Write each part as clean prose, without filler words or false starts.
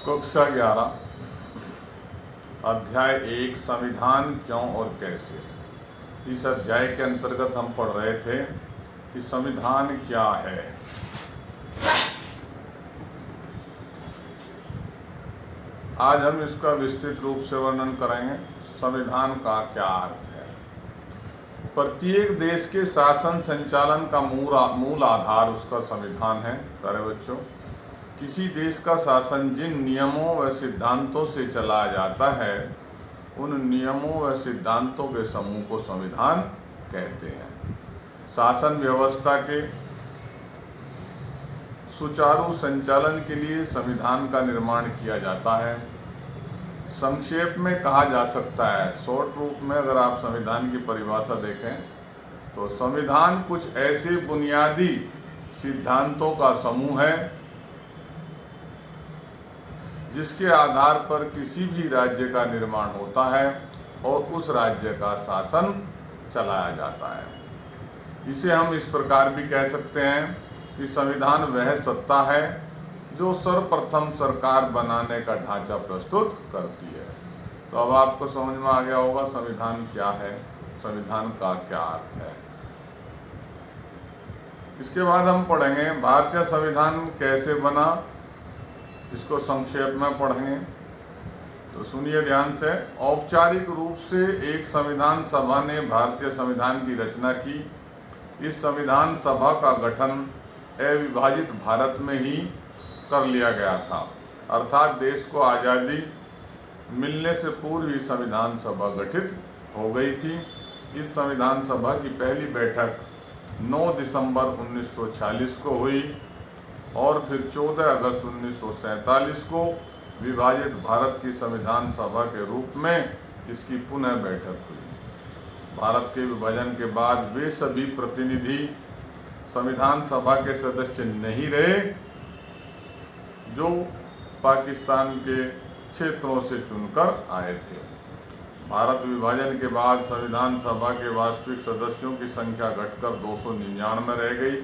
कक्षा 11 अध्याय 1 संविधान क्यों और कैसे। इस अध्याय के अंतर्गत हम पढ़ रहे थे कि संविधान क्या है। आज हम इसका विस्तृत रूप से वर्णन करेंगे। संविधान का क्या अर्थ है। प्रत्येक देश के शासन संचालन का मूल आधार उसका संविधान है। प्यारे बच्चों, किसी देश का शासन जिन नियमों व सिद्धांतों से चलाया जाता है उन नियमों व सिद्धांतों के समूह को संविधान कहते हैं। शासन व्यवस्था के सुचारू संचालन के लिए संविधान का निर्माण किया जाता है। संक्षेप में कहा जा सकता है, शॉर्ट रूप में अगर आप संविधान की परिभाषा देखें तो संविधान कुछ ऐसे बुनियादी सिद्धांतों का समूह है जिसके आधार पर किसी भी राज्य का निर्माण होता है और उस राज्य का शासन चलाया जाता है। इसे हम इस प्रकार भी कह सकते हैं कि संविधान वह सत्ता है जो सर्वप्रथम सरकार बनाने का ढांचा प्रस्तुत करती है। तो अब आपको समझ में आ गया होगा संविधान क्या है, संविधान का क्या अर्थ है। इसके बाद हम पढ़ेंगे भारतीय संविधान कैसे बना, इसको संक्षेप में पढ़ेंगे। तो सुनिए ध्यान से। औपचारिक रूप से एक संविधान सभा ने भारतीय संविधान की रचना की। इस संविधान सभा का गठन अविभाजित भारत में ही कर लिया गया था, अर्थात देश को आज़ादी मिलने से पूर्व ही संविधान सभा गठित हो गई थी। इस संविधान सभा की पहली बैठक 9 दिसंबर 1946 को हुई और फिर 14 अगस्त 1947 को विभाजित भारत की संविधान सभा के रूप में इसकी पुनः बैठक हुई। भारत के विभाजन के बाद वे सभी प्रतिनिधि संविधान सभा के सदस्य नहीं रहे जो पाकिस्तान के क्षेत्रों से चुनकर आए थे। भारत विभाजन के बाद संविधान सभा के वास्तविक सदस्यों की संख्या घटकर 299 रह गई।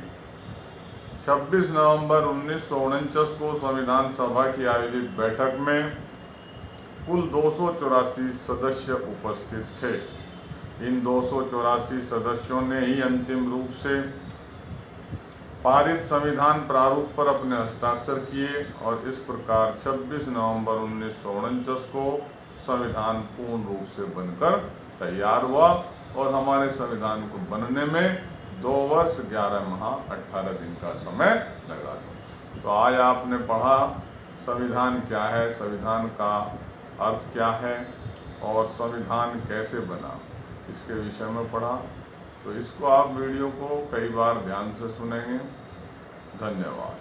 26 नवंबर 1949 को संविधान सभा की आयोजित बैठक में कुल 284 सदस्य उपस्थित थे। इन 284 सदस्यों ने ही अंतिम रूप से पारित संविधान प्रारूप पर अपने हस्ताक्षर किए और इस प्रकार 26 नवंबर 1949 को संविधान पूर्ण रूप से बनकर तैयार हुआ और हमारे संविधान को बनने में 2 वर्ष 11 माह 18 दिन का समय लगा। तो आज आपने पढ़ा संविधान क्या है, संविधान का अर्थ क्या है और संविधान कैसे बना, इसके विषय में पढ़ा। तो इसको आप वीडियो को कई बार ध्यान से सुनेंगे। धन्यवाद।